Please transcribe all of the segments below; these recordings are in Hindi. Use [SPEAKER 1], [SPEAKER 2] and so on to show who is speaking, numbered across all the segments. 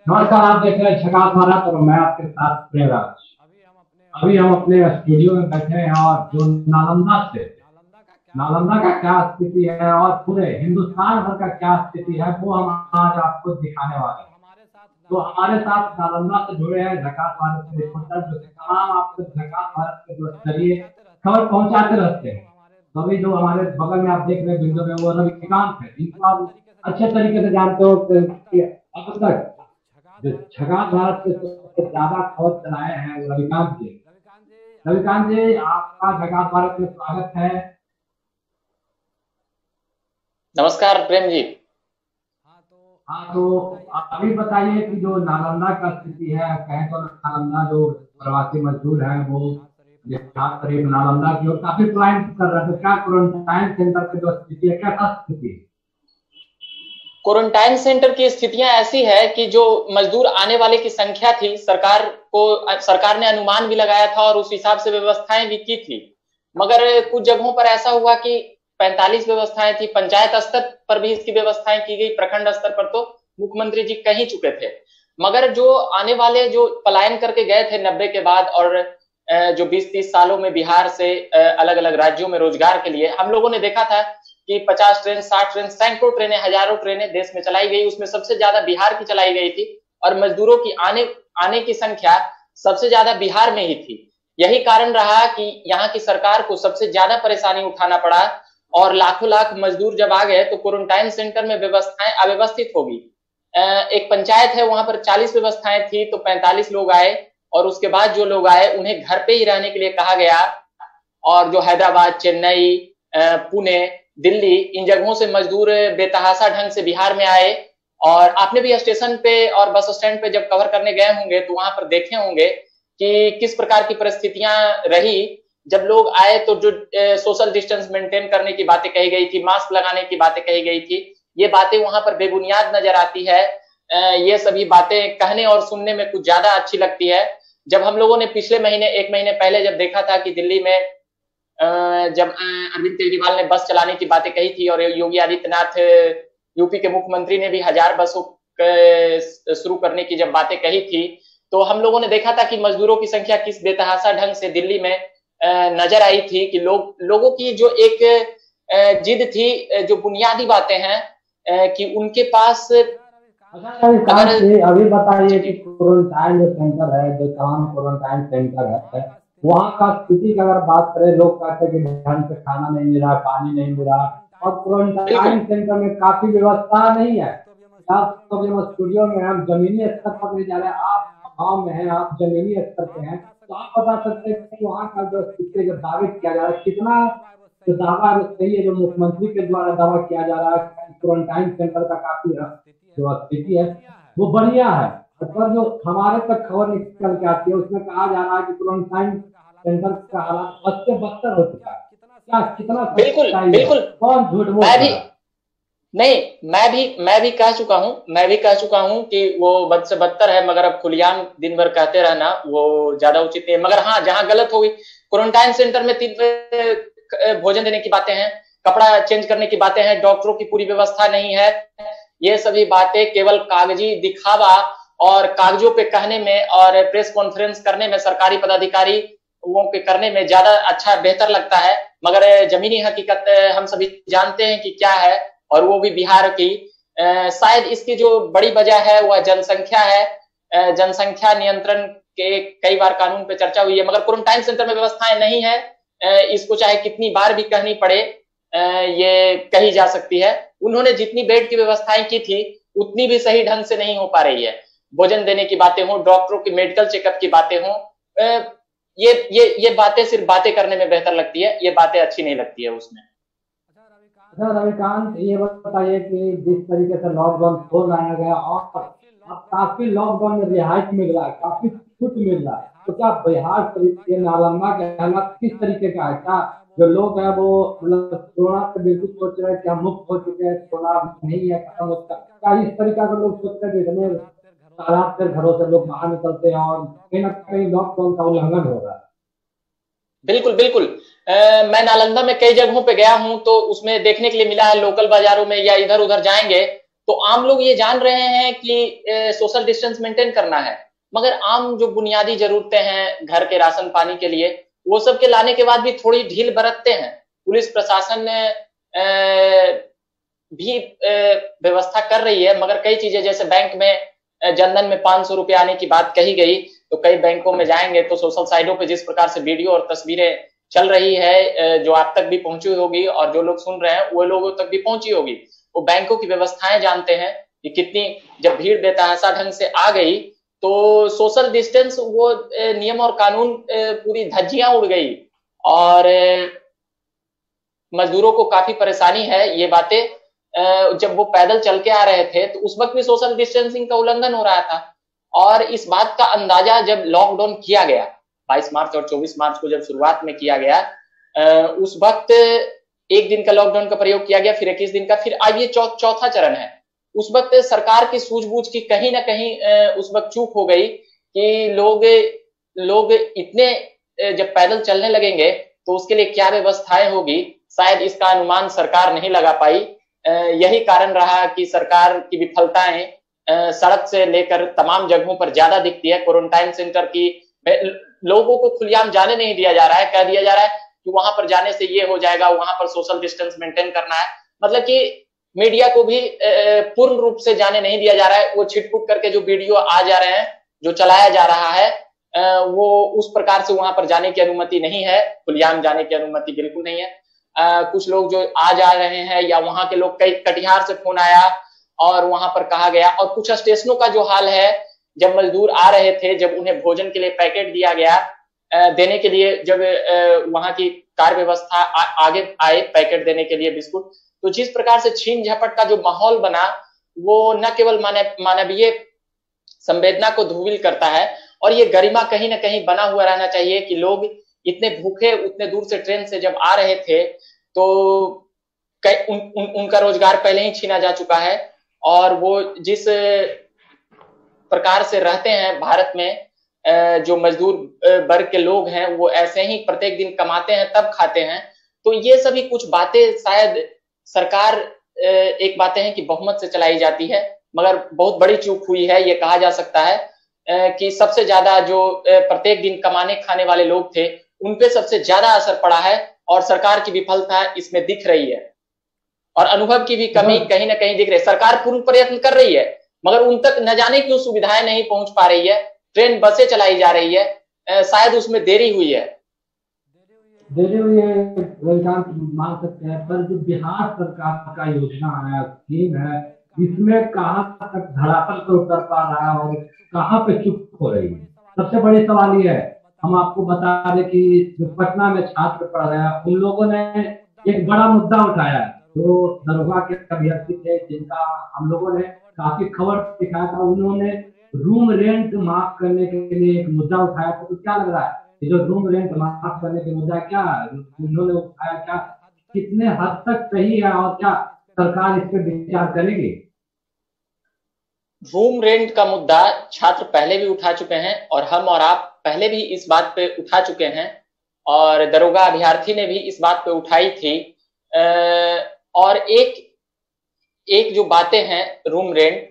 [SPEAKER 1] नमस्कार, आप देख रहे हैं झकास भारत और मैं आपके साथ प्रेमराज। अभी हम अपने स्टूडियो में बैठे हैं और जो नालंदा का क्या स्थिति है और पूरे हिंदुस्तान भर का क्या स्थिति है वो हम आज आपको दिखाने वाले हैं। तो हमारे साथ नालंदा से जुड़े हैं झकास भारत के रिपोर्टर जो तमाम आपको झकास भारत के जो जरिए खबर पहुंचाते रहते हैं। तो अभी जो हमारे बगल में आप देख रहे हैं विंडो में वो रविकांत है, जिनको आप अच्छे तरीके से जानते हो कि अब तक जो झकास भारत से सबसे ज्यादा खबर चलाए हैं वो रविकांत जी। रविकांत जी, आपका झकास भारत में स्वागत है।
[SPEAKER 2] नमस्कार प्रेम जी।
[SPEAKER 1] हाँ, तो अभी बताइए कि जो नालंदा का स्थिति है, कहें तो नालंदा जो प्रवासी मजदूर हैं वो बिहार करीब नालंदा की ओर काफी पलायन कर रहे थे। क्या क्वारंटाइन सेंटर की जो स्थिति है, कैसा स्थिति है?
[SPEAKER 2] क्वारंटाइन सेंटर की स्थितियां ऐसी है कि जो मजदूर आने वाले की संख्या थी, सरकार ने अनुमान भी लगाया था और उस हिसाब से व्यवस्थाएं भी की थी। मगर कुछ जगहों पर ऐसा हुआ कि 45 व्यवस्थाएं थी, पंचायत स्तर पर भी इसकी व्यवस्थाएं की गई, प्रखंड स्तर पर तो मुख्यमंत्री जी कह ही चुके थे। मगर जो आने वाले जो पलायन करके गए थे 90 के बाद और जो 20-30 सालों में बिहार से अलग अलग राज्यों में रोजगार के लिए, हम लोगों ने देखा था कि 50 ट्रेन, 60 ट्रेन, सैकड़ों ट्रेनें, हजारों ट्रेनें देश में चलाई गई। उसमें सबसे ज्यादा बिहार की चलाई गई थी और मजदूरों की आने की संख्या सबसे ज्यादा बिहार में ही थी। यही कारण रहा कि यहाँ की सरकार को सबसे ज्यादा परेशानी उठाना पड़ा और लाखों लाख मजदूर जब आ गए तो क्वारंटाइन सेंटर में व्यवस्थाएं अव्यवस्थित होगी। एक पंचायत है, वहां पर 40 व्यवस्थाएं थी तो 45 लोग आए और उसके बाद जो लोग आए उन्हें घर पे ही रहने के लिए कहा गया। और जो हैदराबाद, चेन्नई, पुणे, दिल्ली, इन जगहों से मजदूर बेतहाशा ढंग से बिहार में आए। और आपने भी स्टेशन पे और बस स्टैंड पे जब कवर करने गए होंगे तो वहां पर देखे होंगे कि किस प्रकार की परिस्थितियां रही। जब लोग आए तो जो सोशल डिस्टेंस मेंटेन करने की बातें कही गई थी, मास्क लगाने की बातें कही गई थी, ये बातें वहां पर बेबुनियाद नजर आती है। ये सभी बातें कहने और सुनने में कुछ ज्यादा अच्छी लगती है। जब हम लोगों ने पिछले महीने, एक महीने पहले जब देखा था कि दिल्ली में जब अरविंद केजरीवाल ने बस चलाने की बातें कही थी और योगी आदित्यनाथ यूपी के मुख्यमंत्री ने भी 1000 बसों शुरू करने की जब बातें कही थी, तो हम लोगों ने देखा था कि मजदूरों की संख्या किस बेतहाशा ढंग से दिल्ली में नजर आई थी कि लोगों की जो एक जिद थी, जो बुनियादी बातें हैं कि उनके पास
[SPEAKER 1] अच्छा रविकांत
[SPEAKER 2] अगर
[SPEAKER 1] जी, अभी बताइए कि क्वारंटाइन जो सेंटर है, जो तमाम क्वारंटाइन सेंटर है, वहाँ का स्थिति की अगर बात करें, लोग कहते हैं कि ढंग से खाना नहीं मिल रहा, पानी नहीं मिल रहा और
[SPEAKER 2] बिल्कुल
[SPEAKER 1] क्वारंटाइन सेंटर में काफी व्यवस्था नहीं है। आप तो जब स्टूडियो में हम जमीनी स्तर पर नहीं जा रहे, आप गाँव में हैं, आप जमीनी स्तर पे हैं, तो आप बता सकते हैं कि वहाँ का जो स्थिति जो दावे किया जा रहा है, कितना जो दावा सही है, जो मुख्यमंत्री के द्वारा दावा किया जा रहा है कि क्वारंटाइन सेंटर का काफी जो स्थिति है वो बढ़िया है। पर जो हमारे तक खबर निकल के आती है उसमें कहा जा रहा है कि क्वारंटाइन सेंटर का हालात बद से बदतर हो चुका है। क्या कितना
[SPEAKER 2] बिल्कुल
[SPEAKER 1] सच्चाई है?
[SPEAKER 2] बिल्कुल।
[SPEAKER 1] कौन झूठ बोल
[SPEAKER 2] मैं भी
[SPEAKER 1] रहा है?
[SPEAKER 2] नहीं मैं भी कह चुका हूं, कि वो बद से बदतर है, मगर अब खुलेआम दिन भर कहते रहना वो ज्यादा उचित नहीं है। मगर हाँ, जहां गलत होगी, क्वारंटाइन सेंटर में 3 भोजन देने की बातें हैं, कपड़ा चेंज करने की बातें हैं, डॉक्टरों की पूरी व्यवस्था नहीं है। ये सभी बातें केवल कागजी दिखावा और कागजों पे कहने में और प्रेस कॉन्फ्रेंस करने में सरकारी पदाधिकारी वो के करने में ज्यादा अच्छा बेहतर लगता है। मगर जमीनी हकीकत हम सभी जानते हैं कि क्या है, और वो भी बिहार की। शायद इसकी जो बड़ी वजह है वह जनसंख्या है। जनसंख्या नियंत्रण के कई बार कानून पे चर्चा हुई है, मगर क्वारंटाइन सेंटर में व्यवस्थाएं नहीं है। इसको चाहे कितनी बार भी कहनी पड़े, ये कही जा सकती है। उन्होंने जितनी बेड की व्यवस्थाएं की थी उतनी भी सही ढंग से नहीं हो पा रही है। भोजन देने की बातें हो, डॉक्टरों की मेडिकल चेकअप की बातें हो, ये बातें सिर्फ बातें करने में बेहतर लगती है, ये बातें अच्छी नहीं लगती है उसमें।
[SPEAKER 1] अच्छा रविकांत, ये बताइए कि जिस तरीके से लॉकडाउन खोल लाया गया और अब काफी लॉकडाउन में रिहाई मिल रहा है, काफी छूट मिल रहा है, तो क्या बिहार के नालंदा के हालात किस तरीके का है? क्या जो लोग हैं वो मतलब कोरोना से बिल्कुल सोच रहे हैं कि हम मुक्त हो चुके हैं, कोरोना नहीं है, खत्म हो चुका, क्या इस तरीका का लोग सोच रहे हैं कि इतने तादाद से घरों से लोग बाहर निकलते हैं और कहीं ना कहीं लॉकडाउन का उल्लंघन हो रहा है?
[SPEAKER 2] बिल्कुल बिल्कुल। मैं नालंदा में कई जगहों पे गया हूं तो उसमें देखने के लिए मिला है, लोकल बाजारों में या इधर उधर जाएंगे तो आम लोग ये जान रहे हैं कि सोशल डिस्टेंस मेंटेन करना है, मगर आम जो बुनियादी जरूरतें हैं घर के राशन पानी के लिए, वो सब के लाने के बाद भी थोड़ी ढील बरतते हैं। पुलिस प्रशासन भी व्यवस्था कर रही है, मगर कई चीजें जैसे बैंक में जनधन में 500 रुपए आने की बात कही गई, तो कई बैंकों में जाएंगे तो सोशल साइटों पे जिस प्रकार से वीडियो और तस्वीरें चल रही है, जो आप तक भी पहुंची होगी और जो लोग सुन रहे हैं वो लोगों तक भी पहुंची होगी, वो बैंकों की व्यवस्थाएं जानते हैं कि कितनी, जब भीड़ बेतहाशा ढंग से आ गई तो सोशल डिस्टेंस वो नियम और कानून पूरी धज्जियां उड़ गई और मजदूरों को काफी परेशानी है। ये बातें जब वो पैदल चल के आ रहे थे तो उस वक्त भी सोशल डिस्टेंसिंग का उल्लंघन हो रहा था, और इस बात का अंदाजा जब लॉकडाउन किया गया 22 मार्च और 24 मार्च को, जब शुरुआत में किया गया, उस वक्त एक दिन का लॉकडाउन का प्रयोग किया गया, फिर 21 दिन का, फिर अब ये चौथा चरण है। उस वक्त सरकार की सूझबूझ की कहीं ना कहीं उस वक्त चूक हो गई कि लोग इतने जब पैदल चलने लगेंगे तो उसके लिए क्या व्यवस्थाएं होगी, शायद इसका अनुमान सरकार नहीं लगा पाई। यही कारण रहा कि सरकार की विफलताएं सड़क से लेकर तमाम जगहों पर ज्यादा दिखती है। क्वारंटाइन सेंटर की लोगों को खुलेआम जाने नहीं दिया जा रहा है, कह दिया जा रहा है कि वहां पर जाने से ये हो जाएगा, वहां पर सोशल डिस्टेंस मेंटेन करना है, मतलब कि मीडिया को भी पूर्ण रूप से जाने नहीं दिया जा रहा है। वो छिटपुट करके जो वीडियो आ जा रहे हैं, जो चलाया जा रहा है, वो उस प्रकार से वहां पर जाने की अनुमति नहीं है, खुलेआम जाने की अनुमति बिल्कुल नहीं है। कुछ लोग जो आ जा रहे हैं, या वहां के लोग, कई कटिहार से फोन आया और वहां पर कहा गया, और कुछ स्टेशनों का जो हाल है, जब मजदूर आ रहे थे, जब उन्हें भोजन के लिए पैकेट दिया गया, देने के लिए जब वहां की कार्य व्यवस्था आगे आए पैकेट देने के लिए बिस्कुट, तो जिस प्रकार से छीन झपट का जो माहौल बना, वो न केवल मानवीय संवेदना को धूमिल करता है, और ये गरिमा कहीं ना कहीं बना हुआ रहना चाहिए कि लोग इतने भूखे उतने दूर से ट्रेन से जब आ रहे थे तो उनका रोजगार पहले ही छीना जा चुका है, और वो जिस प्रकार से रहते हैं भारत में, जो मजदूर वर्ग के लोग हैं, वो ऐसे ही प्रत्येक दिन कमाते हैं तब खाते हैं। तो ये सभी कुछ बातें शायद सरकार, एक बातें हैं कि बहुमत से चलाई जाती है, मगर बहुत बड़ी चूक हुई है। ये कहा जा सकता है कि सबसे ज्यादा जो प्रत्येक दिन कमाने खाने वाले लोग थे, उन पे सबसे ज्यादा असर पड़ा है, और सरकार की विफलता इसमें दिख रही है, और अनुभव की भी कमी कहीं ना कहीं दिख रही है। सरकार पूर्ण प्रयत्न कर रही है, मगर उन तक न जाने क्यों सुविधाएं नहीं पहुंच पा रही है। ट्रेन बसें चलाई जा रही है, शायद उसमें देरी हुई है,
[SPEAKER 1] मान सकते हैं, पर जो बिहार सरकार का योजना है, स्कीम है, इसमें कहाँ तक धरातल पर उतर पा रहा है और कहाँ पे चुप हो रही है। सबसे बड़ी सवाल ये है। हम आपको बता दें कि जो पटना में छात्र पढ़ रहे हैं, उन लोगों ने एक बड़ा मुद्दा उठाया है, जो दरोगा के अभ्यर्थी थे, जिनका हम लोगों ने काफी खबर दिखाया था। उन्होंने रूम रेंट माफ करने के लिए एक मुद्दा उठाया था। तो क्या लग रहा है, जो रूम रेंट माफ करने के मुद्दा क्या उन्होंने उठाया, क्या कितने हद तक सही है, और क्या सरकार इस पर विचार करेगी?
[SPEAKER 2] रूम रेंट का मुद्दा छात्र पहले भी उठा चुके हैं, और हम और आप पहले भी इस बात पे उठा चुके हैं, और दरोगा अभ्यर्थी ने भी इस बात पे उठाई थी। और एक जो बातें हैं रूम रेंट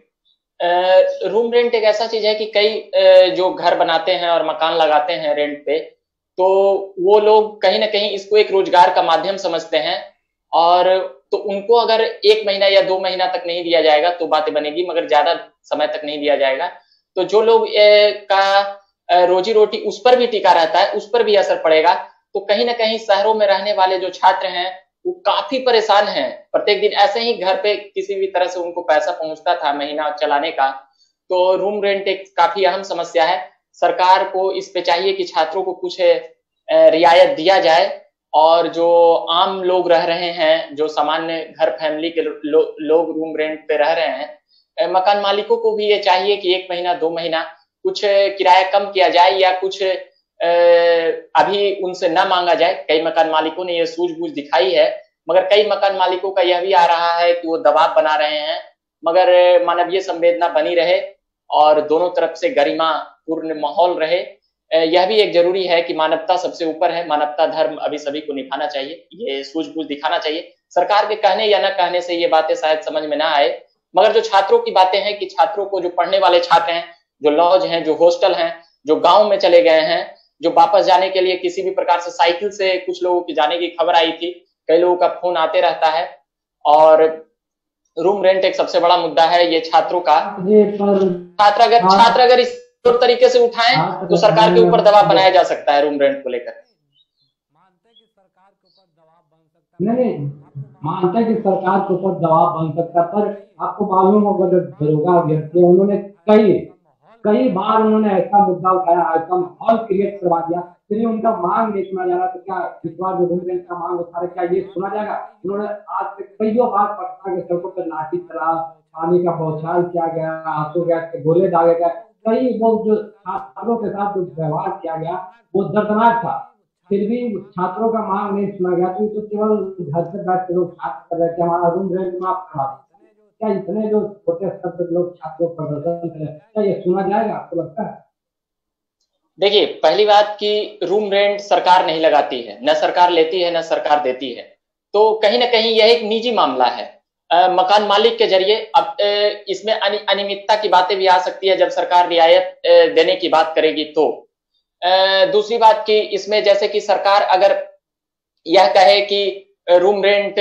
[SPEAKER 2] एक ऐसा चीज है कि कई जो घर बनाते हैं और मकान लगाते हैं रेंट पे, तो वो लोग कहीं ना कहीं इसको एक रोजगार का माध्यम समझते हैं, और तो उनको अगर 1 महीना या 2 महीना तक नहीं दिया जाएगा तो बातें बनेगी, मगर ज्यादा समय तक नहीं दिया जाएगा तो जो लोग का रोजी रोटी उस पर भी टिका रहता है, उस पर भी असर पड़ेगा। तो कहीं ना कहीं शहरों में रहने वाले जो छात्र हैं वो काफी परेशान हैं। प्रत्येक दिन ऐसे ही घर पे किसी भी तरह से उनको पैसा पहुंचता था महीना चलाने का। तो रूम रेंट एक काफी अहम समस्या है। सरकार को इस पे चाहिए कि छात्रों को कुछ रियायत दिया जाए, और जो आम लोग रह रहे हैं, जो सामान्य घर फैमिली के लोग रूम रेंट पे रह रहे हैं, मकान मालिकों को भी ये चाहिए कि 1 महीना 2 महीना कुछ किराया कम किया जाए, या कुछ अभी उनसे न मांगा जाए। कई मकान मालिकों ने ये सूझबूझ दिखाई है, मगर कई मकान मालिकों का यह भी आ रहा है कि वो दबाव बना रहे हैं। मगर मानवीय संवेदना बनी रहे और दोनों तरफ से गरिमा पूर्ण माहौल रहे, यह भी एक जरूरी है कि मानवता सबसे ऊपर है, मानवता धर्म अभी सभी को निभाना चाहिए, ये सूझबूझ दिखाना चाहिए। सरकार के कहने या न कहने से ये बातें शायद समझ में ना आए, मगर जो छात्रों की बातें हैं कि छात्रों को, जो पढ़ने वाले छात्र हैं, जो लॉज हैं, जो हॉस्टल हैं, जो गांव में चले गए हैं, जो वापस जाने के लिए किसी भी प्रकार से साइकिल से कुछ लोगों की जाने की खबर आई थी, कई लोगों का फोन आते रहता है। और रूम रेंट एक सबसे बड़ा मुद्दा है ये छात्रों का। छात्र अगर इस तरीके से उठाएं तो सरकार के ऊपर दबाव बनाया जा सकता है रूम रेंट को लेकर।
[SPEAKER 1] नहीं, मानते हैं कि सरकार के ऊपर दबाव बन सकता है, पर आपको मालूम होगा जो दरोगा अध्यक्ष थे उन्होंने कई बार उन्होंने ऐसा मुद्दा उठाया, ऐसा माहौल क्रिएट करवा दिया, फिर उनका मांग नहीं सुना जा रहा। तो क्या इस बार जो रूम रेंट का मांग उठा रहे, क्या ये सुना जाएगा? उन्होंने आज से कई बार पटना के सड़कों पर लाठी चला, पानी का बौछार किया गया, आंसू गैस के गोले दागे गए, कई लोग जो छात्रों के साथ जो व्यवहार किया गया वो दर्दनाक था, फिर भी छात्रों का मांग नहीं सुना गया। तो केवल घर से बैठ के लोग छात्र कर रहे थे हमारा रूम रेंट माफ करा। क्या इतने जो छोटे स्तर पर लोग छात्रों प्रदर्शन कर, क्या ये सुना जाएगा आपको लगता है?
[SPEAKER 2] देखिए, पहली बात कि रूम रेंट सरकार नहीं लगाती है, न सरकार लेती है न सरकार देती है, तो कहीं ना कहीं यह एक निजी मामला है मकान मालिक के जरिए। अब इसमें अनियमितता की बातें भी आ सकती है जब सरकार रियायत देने की बात करेगी तो। दूसरी बात कि इसमें जैसे कि सरकार अगर यह कहे कि रूम रेंट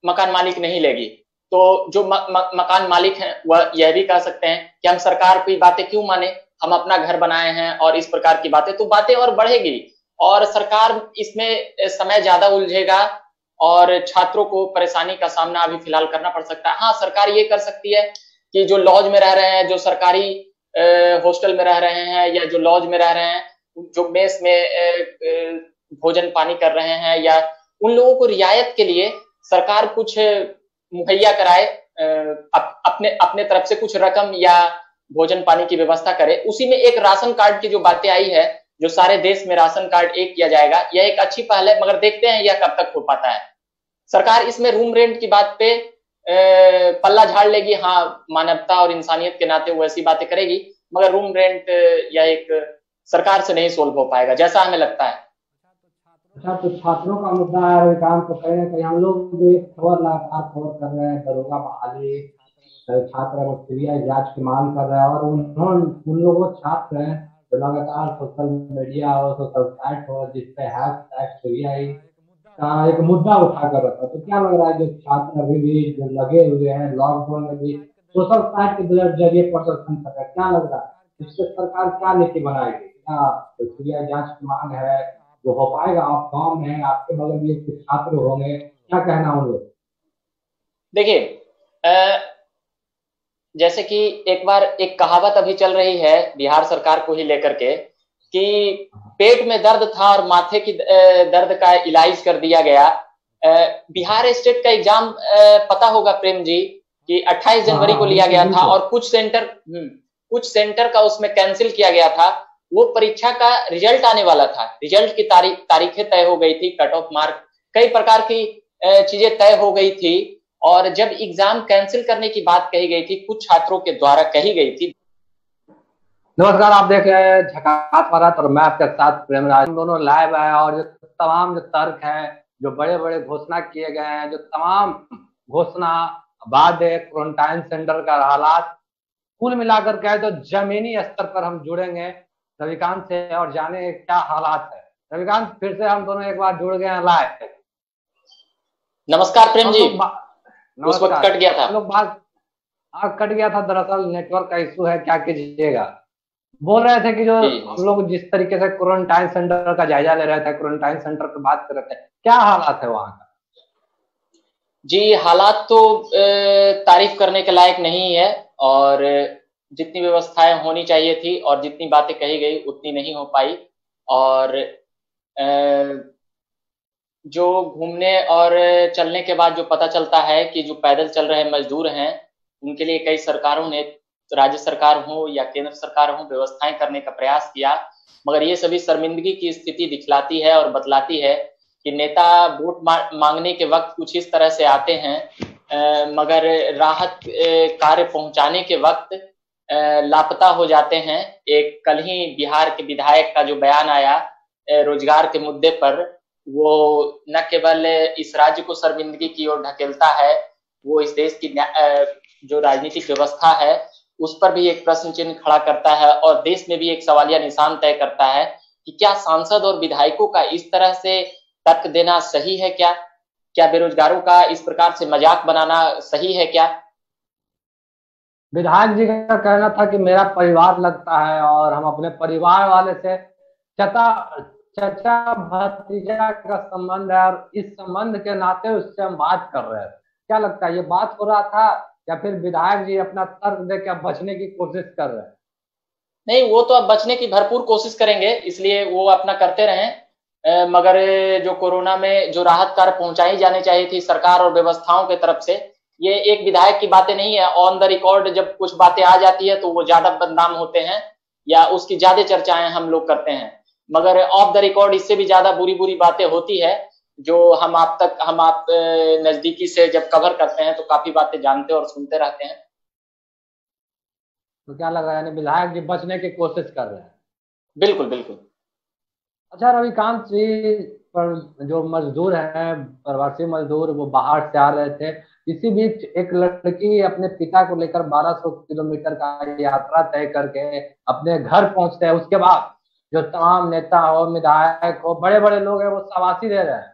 [SPEAKER 2] मकान मालिक नहीं लेगी, तो जो मकान मालिक हैं वह यह भी कह सकते हैं कि हम सरकार की बातें क्यों माने, हम अपना घर बनाए हैं, और इस प्रकार की बातें, तो बातें और बढ़ेगी और सरकार इसमें समय ज्यादा उलझेगा और छात्रों को परेशानी का सामना अभी फिलहाल करना पड़ सकता है। हाँ, सरकार ये कर सकती है कि जो लॉज में रह रहे हैं, जो सरकारी हॉस्टल में रह रहे हैं, या जो लॉज में रह रहे हैं, जो मेस में भोजन पानी कर रहे हैं, या उन लोगों को रियायत के लिए सरकार कुछ मुहैया कराए, अपने तरफ से कुछ रकम या भोजन पानी की व्यवस्था करे। उसी में एक राशन कार्ड की जो बातें आई है, जो सारे देश में राशन कार्ड एक किया जाएगा, यह एक अच्छी पहल है, मगर देखते हैं यह कब तक हो पाता है। सरकार इसमें रूम रेंट की बात पे पल्ला झाड़ लेगी, हाँ मानवता और इंसानियत के नाते वो ऐसी बातें करेगी, मगर रूम रेंट या एक सरकार से नहीं सोल्व हो पाएगा, जैसा हमें लगता है।
[SPEAKER 1] अच्छा, तो छात्रों का मुद्दा है, काम तो कहीं ना कहीं हम लोग जो एक खबर लगातार खबर कर रहे हैं, दरोगा बहाली, छात्र सीबीआई जांच की मांग कर रहे हैं, और उन लोगों छात्र हैं जो लगातार सोशल मीडिया और सोशल साइट हो जिसपे हैशटैग सीबीआई का एक मुद्दा उठा कर रखा। तो क्या लग रहा है, जो छात्र अभी भी जो लगे हुए हैं लॉकडाउन में भी सोशल साइट के जरिए प्रदर्शन कर रहे हैं, क्या लग रहा है इससे सरकार क्या नीति बनाएगी? क्या सीबीआई जांच की मांग है वो हो पाएगा? आप गाँव में आपके बगल में कुछ छात्र होंगे, क्या कहना उन लोग?
[SPEAKER 2] देखिए, जैसे कि एक बार एक कहावत अभी चल रही है बिहार सरकार को ही लेकर के कि पेट में दर्द था और माथे की दर्द का इलाज कर दिया गया। बिहार स्टेट का एग्जाम पता होगा प्रेम जी कि 28 जनवरी को लिया गया था, और कुछ सेंटर का उसमें कैंसिल किया गया था। वो परीक्षा का रिजल्ट आने वाला था, रिजल्ट की तारीखें तय हो गई थी, कट ऑफ मार्क, कई प्रकार की चीजें तय हो गई थी, और जब एग्जाम कैंसिल करने की बात कही गई थी, कुछ छात्रों के द्वारा कही गई थी।
[SPEAKER 1] नमस्कार, आप देख रहे हैं झकास भारत और मैं आपके साथ प्रेमराज। हम दोनों लाइव है, और जो तमाम जो तर्क है, जो बड़े बड़े घोषणा किए गए हैं, जो तमाम घोषणा वादे, क्वारंटाइन सेंटर का हालात, कुल मिलाकर कहे तो जमीनी स्तर पर हम जुड़ेंगे रविकांत से और जाने क्या हालात है। रविकांत, फिर से हम दोनों एक बार जुड़ गए हैं लाइव।
[SPEAKER 2] नमस्कार प्रेम जी। उस वक्त कट गया था,
[SPEAKER 1] लोग बात कट गया था, दरअसल नेटवर्क का इशू है, क्या कीजिएगा। बोल रहे थे कि जो हम लोग जिस तरीके से क्वारंटाइन सेंटर का जायजा ले रहे थे, क्वारंटाइन सेंटर पर बात कर रहे थे, क्या हालात है वहां का?
[SPEAKER 2] जी, हालात तो तारीफ करने के लायक नहीं है, और जितनी व्यवस्थाएं होनी चाहिए थी और जितनी बातें कही गई उतनी नहीं हो पाई। और जो घूमने और चलने के बाद जो पता चलता है कि जो पैदल चल रहे मजदूर हैं, उनके लिए कई सरकारों ने, राज्य सरकार हो या केंद्र सरकार हो, व्यवस्थाएं करने का प्रयास किया, मगर ये सभी शर्मिंदगी की स्थिति दिखलाती है और बतलाती है कि नेता वोट मांगने के वक्त कुछ इस तरह से आते हैं, मगर राहत कार्य पहुंचाने के वक्त लापता हो जाते हैं। एक कल ही बिहार के विधायक का जो बयान आया रोजगार के मुद्दे पर, वो न केवल इस राज्य को शर्मिंदगी की ओर ढकेलता है, वो इस देश की जो राजनीतिक व्यवस्था है उस पर भी एक प्रश्न चिन्ह खड़ा करता है और देश में भी एक सवालिया निशान तय करता है कि क्या सांसद और विधायकों का इस तरह से तर्क देना सही है क्या? क्या बेरोजगारों का इस प्रकार से मजाक बनाना सही है क्या?
[SPEAKER 1] विधायक जी का कहना था कि मेरा परिवार लगता है और हम अपने परिवार वाले से चचा चचा भतीजा का संबंध है और इस संबंध के नाते उससे हम बात कर रहे हैं। क्या लगता है, ये बात हो रहा था या फिर विधायक जी अपना तर्क देकर बचने की कोशिश कर रहे हैं?
[SPEAKER 2] नहीं, वो तो अब बचने की भरपूर कोशिश करेंगे, इसलिए वो अपना करते रहें। मगर जो कोरोना में जो राहत कार्य पहुंचाई जानी चाहिए थी सरकार और व्यवस्थाओं की तरफ से, ये एक विधायक की बातें नहीं है। ऑन द रिकॉर्ड जब कुछ बातें आ जाती है तो वो ज्यादा बदनाम होते हैं या उसकी ज्यादा चर्चाएं हम लोग करते हैं, मगर ऑफ द रिकॉर्ड इससे भी ज्यादा बुरी बुरी बातें होती है जो हम आप नजदीकी से जब कवर करते हैं तो काफी बातें जानते और सुनते रहते हैं।
[SPEAKER 1] तो क्या लग रहा है, यानी विधायक जी बचने की कोशिश कर रहे हैं?
[SPEAKER 2] बिल्कुल बिल्कुल।
[SPEAKER 1] अच्छा रविकांत जी, पर जो मजदूर हैं, प्रवासी मजदूर, वो बाहर से आ रहे थे। इसी बीच एक लड़की अपने पिता को लेकर 1200 किलोमीटर का यात्रा तय करके अपने घर पहुंचते हैं। उसके बाद जो तमाम नेता हो, विधायक हो, बड़े बड़े लोग हैं, वो शाबाशी दे रहे हैं।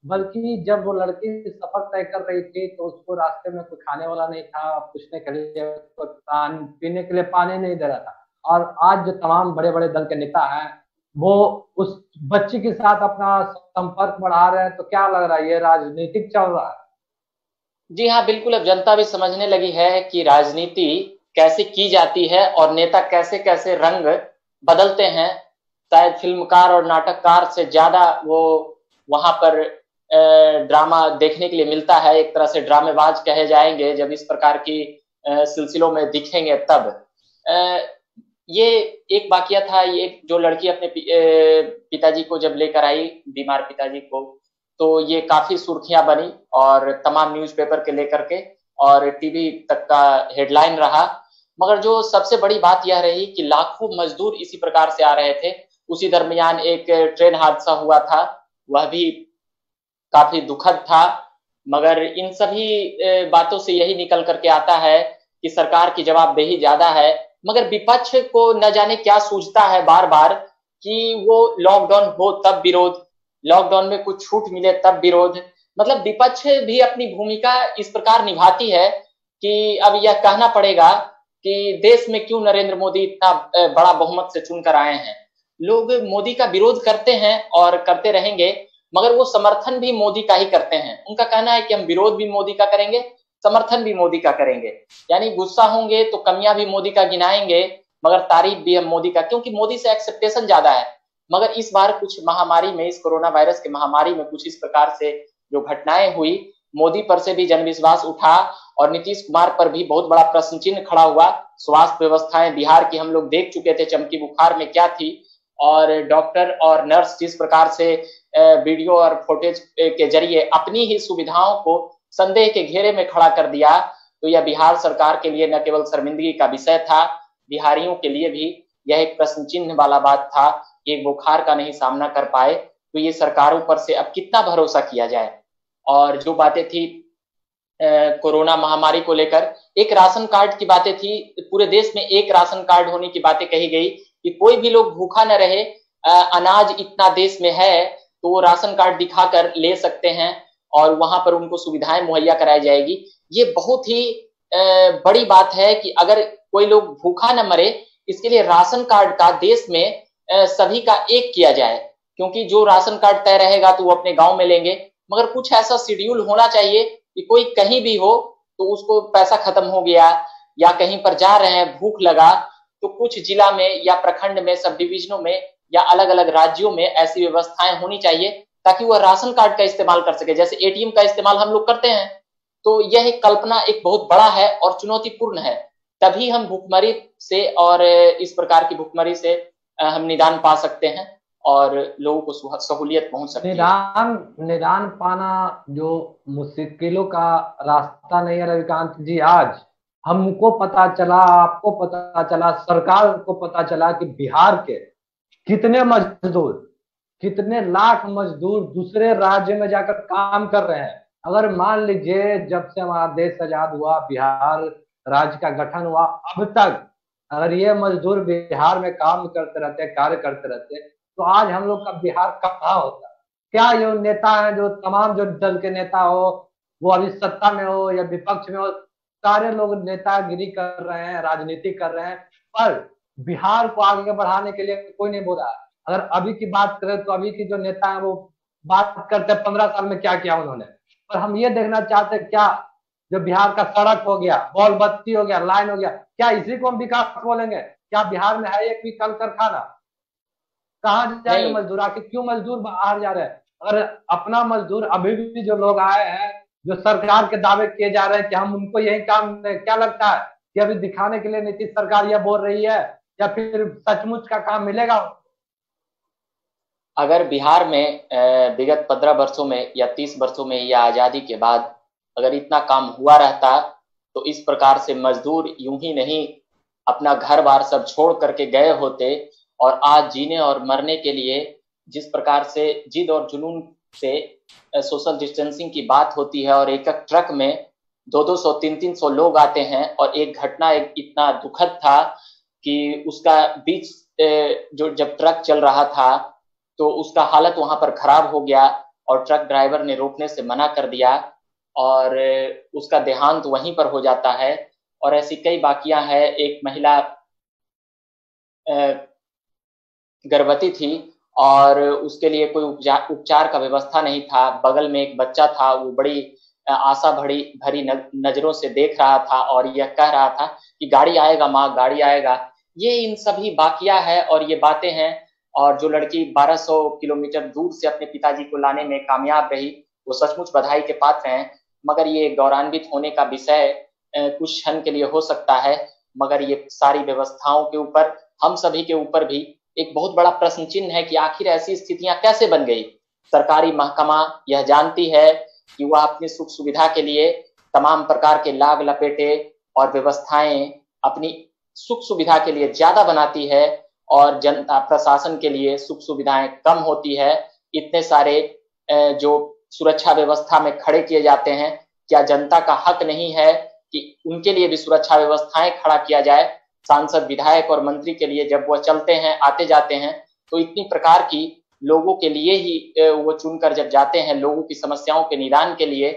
[SPEAKER 1] बल्कि जब वो लड़की सफर तय कर रही थी तो उसको रास्ते में कुछ खाने वाला नहीं था, पूछने के लिए पीने के लिए पानी नहीं दे रहा था। और आज जो तमाम बड़े बड़े दल के नेता हैं वो उस बच्ची के साथ अपना संपर्क बढ़ा रहे हैं। तो क्या लग रहा है, ये राजनीतिक चल रहा है?
[SPEAKER 2] जी हाँ, बिल्कुल। अब जनता भी समझने लगी है कि राजनीति कैसे की जाती है और नेता कैसे कैसे रंग बदलते हैं। शायद फिल्मकार और नाटककार से ज्यादा वो वहां पर ड्रामा देखने के लिए मिलता है। एक तरह से ड्रामेबाज कहे जाएंगे जब इस प्रकार की सिलसिलों में दिखेंगे तब। ये एक वाकया था, ये जो लड़की अपने पिताजी को जब लेकर आई, बीमार पिताजी को, तो ये काफी सुर्खियां बनी और तमाम न्यूज़पेपर के लेकर के और टीवी तक का हेडलाइन रहा। मगर जो सबसे बड़ी बात यह रही कि लाखों मजदूर इसी प्रकार से आ रहे थे। उसी दरमियान एक ट्रेन हादसा हुआ था, वह भी काफी दुखद था। मगर इन सभी बातों से यही निकल करके आता है कि सरकार की जवाबदेही ज्यादा है, मगर विपक्ष को न जाने क्या सूझता है बार बार कि वो लॉकडाउन हो तब विरोध, लॉकडाउन में कुछ छूट मिले तब विरोध। मतलब विपक्ष भी अपनी भूमिका इस प्रकार निभाती है कि अब यह कहना पड़ेगा कि देश में क्यों नरेंद्र मोदी इतना बड़ा बहुमत से चुनकर आए हैं। लोग मोदी का विरोध करते हैं और करते रहेंगे, मगर वो समर्थन भी मोदी का ही करते हैं। उनका कहना है कि हम विरोध भी मोदी का करेंगे, समर्थन भी मोदी का करेंगे। यानी गुस्सा होंगे तो कमियां भी मोदी का गिनाएंगे, मगर तारीफ भी हम मोदी का, क्योंकि मोदी से एक्सेप्टेशन ज्यादा है। मगर इस बार कुछ महामारी में, इस कोरोना वायरस के महामारी में कुछ इस प्रकार से जो घटनाएं हुई, मोदी पर से भी जनविश्वास उठा और नीतीश कुमार पर भी बहुत बड़ा प्रश्न चिन्ह खड़ा हुआ। स्वास्थ्य व्यवस्थाएं बिहार की हम लोग देख चुके थे, चमकी बुखार में क्या थी, और डॉक्टर और नर्स जिस प्रकार से वीडियो और फुटेज के जरिए अपनी ही सुविधाओं को संदेह के घेरे में खड़ा कर दिया, तो यह बिहार सरकार के लिए न केवल शर्मिंदगी का विषय था, बिहारियों के लिए भी यह एक प्रश्न चिन्ह वाला बात था कि एक बुखार का नहीं सामना कर पाए तो ये सरकारों पर से अब कितना भरोसा किया जाए। और जो बातें थी कोरोना महामारी को लेकर, एक राशन कार्ड की बातें थी, पूरे देश में एक राशन कार्ड होने की बातें कही गई कि कोई भी लोग भूखा न रहे, अनाज इतना देश में है तो वो राशन कार्ड दिखाकर ले सकते हैं और वहां पर उनको सुविधाएं मुहैया कराई जाएगी। ये बहुत ही बड़ी बात है कि अगर कोई लोग भूखा न मरे, इसके लिए राशन कार्ड का देश में सभी का एक किया जाए, क्योंकि जो राशन कार्ड तय रहेगा तो वो अपने गांव में लेंगे। मगर कुछ ऐसा शेड्यूल होना चाहिए कि कोई कहीं भी हो तो उसको पैसा खत्म हो गया या कहीं पर जा रहे हैं भूख लगा, तो कुछ जिला में या प्रखंड में, सब डिविजनों में या अलग अलग राज्यों में ऐसी व्यवस्थाएं होनी चाहिए ताकि वह राशन कार्ड का इस्तेमाल कर सके, जैसे एटीएम का इस्तेमाल हम लोग करते हैं। तो यह एक कल्पना एक बहुत बड़ा है और चुनौतीपूर्ण है। तभी हम भुखमरी से और इस प्रकार की भुखमरी से हम निदान पा सकते हैं और लोगों को सहूलियत पहुंच सकती है।
[SPEAKER 1] निदान पाना जो मुश्किलों का रास्ता नहीं है रविकांत जी। आज हमको पता चला, आपको पता चला, सरकार को पता चला कि बिहार के कितने मजदूर, कितने लाख मजदूर दूसरे राज्य में जाकर काम कर रहे हैं। अगर मान लीजिए जब से हमारा देश आजाद हुआ, बिहार
[SPEAKER 3] राज्य का गठन हुआ, अब तक अगर ये मजदूर बिहार में काम करते रहते, कार्य करते रहते, तो आज हम लोग का बिहार कहाँ होता? क्या ये नेता है जो तमाम जो दल के नेता हो, वो अभी सत्ता में हो या विपक्ष में हो, सारे लोग नेतागिरी कर रहे हैं, राजनीति कर रहे हैं, पर बिहार को आगे बढ़ाने के लिए कोई नहीं बोल रहा। अगर अभी की बात करें तो अभी के जो नेता है वो बात करते हैं 15 साल में क्या किया उन्होंने, पर हम ये देखना चाहते हैं क्या जो बिहार का सड़क हो गया, बॉल बत्ती हो गया, लाइन हो गया, क्या इसी को हम विकास बोलेंगे? क्या बिहार में है एक भी कल कारखाना? कहाँ जाएंगे मजदूर? आके क्यों मजदूर बाहर जा रहे हैं? अगर अपना मजदूर अभी भी जो लोग आए हैं, जो सरकार के दावे किए जा रहे हैं कि हम उनको यही काम, क्या लगता है कि अभी दिखाने के लिए नीतीश सरकार यह बोल रही है या फिर सचमुच का काम मिलेगा?
[SPEAKER 2] अगर बिहार में विगत 15 वर्षों में या 30 वर्षों में या आजादी के बाद अगर इतना काम हुआ रहता तो इस प्रकार से मजदूर यूं ही नहीं अपना घर बार सब छोड़ करके गए होते, और आज जीने और मरने के लिए जिस प्रकार से जिद और जुनून से सोशल डिस्टेंसिंग की बात होती है और एक एक ट्रक में 200-200 300-300 लोग आते हैं, और एक घटना एक इतना दुखद था कि उसका बीच जो जब ट्रक चल रहा था तो उसका हालत वहां पर खराब हो गया और ट्रक ड्राइवर ने रोकने से मना कर दिया और उसका देहांत वहीं पर हो जाता है। और ऐसी कई बाकियां हैं। एक महिला गर्भवती थी और उसके लिए कोई उपचार का व्यवस्था नहीं था, बगल में एक बच्चा था, वो बड़ी आशा भरी नजरों से देख रहा था और यह कह रहा था कि गाड़ी आएगा माँ, गाड़ी आएगा। ये इन सभी बाकियां है और ये बातें हैं। और जो लड़की 1200 किलोमीटर दूर से अपने पिताजी को लाने में कामयाब रही, वो सचमुच बधाई के पात्र हैं। मगर ये गौरवान्वित होने का विषय कुछ क्षण के लिए हो सकता है, मगर ये सारी व्यवस्थाओं के ऊपर, हम सभी के ऊपर भी एक बहुत बड़ा प्रश्न चिन्ह है कि आखिर ऐसी स्थितियां कैसे बन गई। सरकारी महकमा यह जानती है कि वह अपनी सुख सुविधा के लिए तमाम प्रकार के लाभ लपेटे और व्यवस्थाएं अपनी सुख सुविधा के लिए ज्यादा बनाती है और जनता प्रशासन के लिए सुख सुविधाएं कम होती है। इतने सारे जो सुरक्षा व्यवस्था में खड़े किए जाते हैं, क्या जनता का हक नहीं है कि उनके लिए भी सुरक्षा व्यवस्थाएं खड़ा किया जाए? सांसद, विधायक और मंत्री के लिए जब वह चलते हैं, आते जाते हैं, तो इतनी प्रकार की लोगों के लिए ही वो चुनकर जब जाते हैं, लोगों की समस्याओं के निदान के लिए,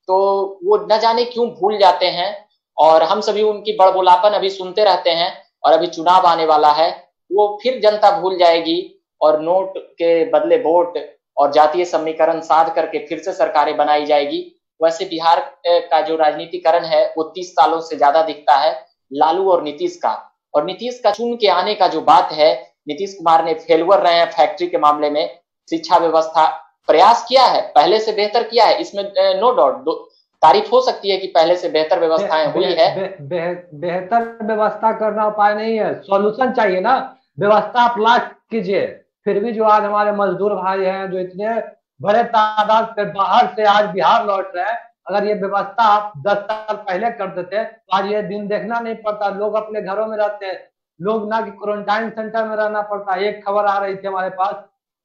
[SPEAKER 2] तो वो न जाने क्यों भूल जाते हैं। और हम सभी उनकी बड़बोलापन अभी सुनते रहते हैं और अभी चुनाव आने वाला है, वो फिर जनता भूल जाएगी और नोट के बदले वोट और जातीय समीकरण साध करके फिर से सरकारें बनाई जाएगी। वैसे बिहार का जो राजनीतिकरण है वो 30 सालों से ज्यादा दिखता है लालू और नीतीश का। और नीतीश का चुन के आने का जो बात है, नीतीश कुमार ने फेलवर रहे हैं फैक्ट्री के मामले में। शिक्षा व्यवस्था प्रयास किया है, पहले से बेहतर किया है, इसमें नो डाउट तारीफ हो सकती है कि पहले से बेहतर व्यवस्थाएं हुई है।
[SPEAKER 3] बेहतर व्यवस्था करना उपाय नहीं है, सॉल्यूशन चाहिए ना। व्यवस्था आप ला कीजिए, फिर भी जो आज हमारे मजदूर भाई हैं जो इतने बड़े तादाद से बाहर से आज बिहार लौट रहे हैं, अगर ये व्यवस्था आप 10 साल पहले कर देते तो आज ये दिन देखना नहीं पड़ता। लोग अपने घरों में रहते हैं, लोग ना कि क्वारंटाइन सेंटर में रहना पड़ता। एक खबर आ रही थी हमारे पास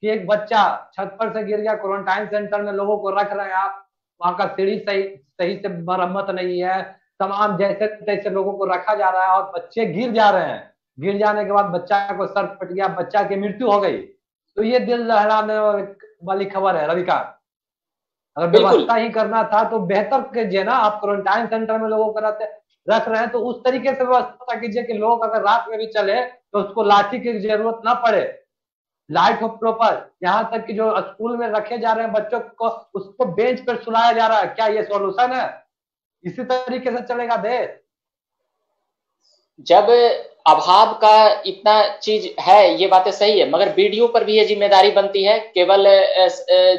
[SPEAKER 3] कि एक बच्चा छत पर से गिर गया, क्वारंटाइन सेंटर में लोगों को रख रहे हैं आप, वहां का सीढ़ी सही से मरम्मत नहीं है, तमाम जैसे तैसे लोगों को रखा जा रहा है और बच्चे गिर जा रहे हैं। गिर जाने के बाद बच्चा को सर फट गया, बच्चा की मृत्यु हो गई। तो ये दिल दहलाने वाली खबर है रविकांत। अगर व्यवस्था ही करना था तो बेहतर कीजिए ना। आप क्वारंटाइन सेंटर में लोगों को रख रहे हैं तो उस तरीके से व्यवस्था कीजिए कि लोग अगर रात में भी चले तो उसको लाठी की जरूरत ना पड़े, लाइट हो प्रॉपर। यहाँ तक कि जो स्कूल में रखे जा रहे हैं बच्चों को, उसको बेंच पर सुलाया जा रहा है। क्या ये सॉल्यूशन है? इसी तरीके से चलेगा देश?
[SPEAKER 2] जब अभाव का इतना चीज है, ये बातें सही है, मगर बीडीओ पर भी ये जिम्मेदारी बनती है। केवल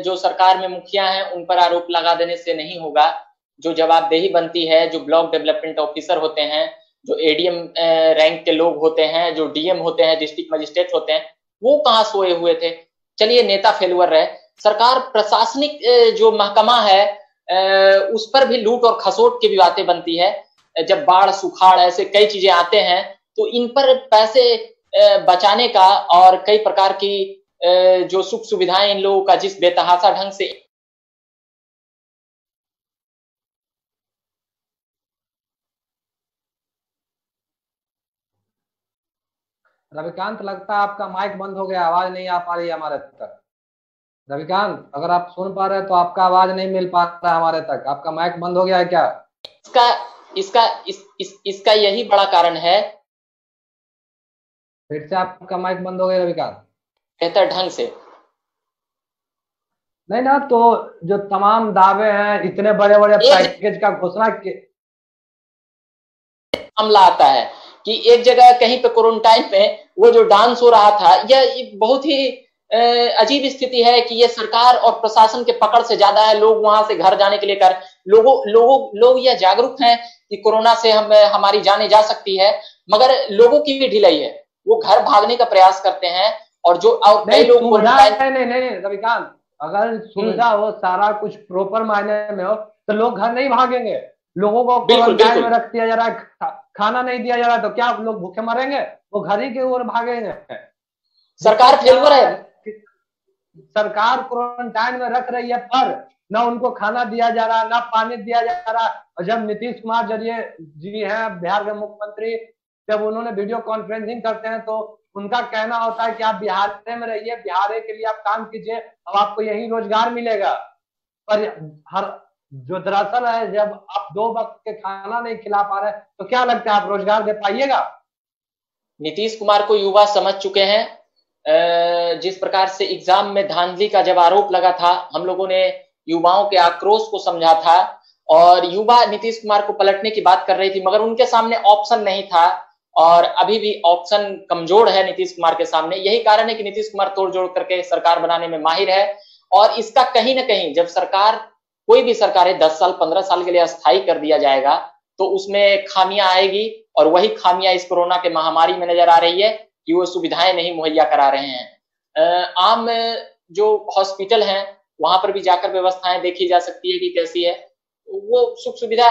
[SPEAKER 2] जो सरकार में मुखिया हैं उन पर आरोप लगा देने से नहीं होगा। जो जवाबदेही बनती है, जो ब्लॉक डेवलपमेंट ऑफिसर होते हैं, जो एडीएम रैंक के लोग होते हैं, जो डीएम होते हैं, डिस्ट्रिक्ट मजिस्ट्रेट होते हैं, वो कहाँ सोए हुए थे? चलिए नेता फेलवर रहे, सरकार प्रशासनिक जो महकमा है उस पर भी लूट और खसोट की भी बातें बनती है। जब बाढ़, सुखाड़, ऐसे कई चीजें आते हैं तो इन पर पैसे बचाने का और कई प्रकार की जो सुख सुविधाएं इन लोगों का जिस बेतहाशा ढंग से
[SPEAKER 3] रविकांत, लगता है आपका माइक बंद हो गया, आवाज नहीं आ पा रही है हमारे तक। रविकांत, अगर आप सुन पा रहे हैं तो आपका आवाज नहीं मिल पा रहा है हमारे तक, आपका माइक बंद हो गया है क्या?
[SPEAKER 2] इसका इसका इसका यही बड़ा कारण है।
[SPEAKER 3] फिर से आपका माइक बंद हो गया रविकांत।
[SPEAKER 2] बेहतर ढंग से
[SPEAKER 3] नहीं ना, तो जो तमाम दावे हैं, इतने बड़े बड़े पैकेज का घोषणा के
[SPEAKER 2] मामला आता है कि एक जगह कहीं पे क्वारंटाइन में वो जो डांस हो रहा था, यह बहुत ही अजीब स्थिति है कि ये सरकार और प्रशासन के पकड़ से ज्यादा है। लोग वहां से घर जाने के लिए लोग यह जागरूक हैं कि कोरोना से हमारी जाने जा सकती है, मगर लोगों की भी ढिलाई है। वो घर भागने का प्रयास करते हैं और कई लोग
[SPEAKER 3] नहीं रविकांत, अगर सुविधा हो, सारा कुछ प्रॉपर मायने में हो, तो लोग घर नहीं भागेंगे। लोगों को क्वारंटाइन में रख दिया जा रहा है, खाना नहीं दिया जा रहा है, तो क्या लोग भूखे मरेंगे? वो घर ही की ओर भागेंगे।
[SPEAKER 2] सरकार फेलवर है।
[SPEAKER 3] सरकार क्वारंटाइन में रख रही है, पर ना उनको खाना दिया जा रहा, ना पानी दिया जा रहा। और जब नीतीश कुमार जी हैं बिहार के मुख्यमंत्री, जब उन्होंने वीडियो कॉन्फ्रेंसिंग करते हैं तो उनका कहना होता है कि आप बिहार में रहिए, बिहार के लिए आप काम कीजिए, अब आपको यही रोजगार मिलेगा। पर हर जो दरअसल है, जब आप 2 वक्त के खाना नहीं खिला पा रहे, तो क्या लगता है आप रोजगार दे पाइएगा?
[SPEAKER 2] नीतीश कुमार को युवा समझ चुके हैं। जिस प्रकार से एग्जाम में धांधली का जब आरोप लगा था, हम लोगों ने युवाओं के आक्रोश को समझा था और युवा नीतीश कुमार को पलटने की बात कर रही थी, मगर उनके सामने ऑप्शन नहीं था और अभी भी ऑप्शन कमजोर है नीतीश कुमार के सामने। यही कारण है कि नीतीश कुमार तोड़ जोड़ करके सरकार बनाने में माहिर है और इसका कहीं ना कहीं जब सरकार, कोई भी सरकार है, 10 साल 15 साल के लिए अस्थायी कर दिया जाएगा तो उसमें खामियां आएगी और वही खामियां इस कोरोना के महामारी में नजर आ रही है कि वो सुविधाएं नहीं मुहैया करा रहे हैं। आम जो हॉस्पिटल हैं वहां पर भी जाकर व्यवस्थाएं देखी जा सकती है कि कैसी है। वो सुख सुविधा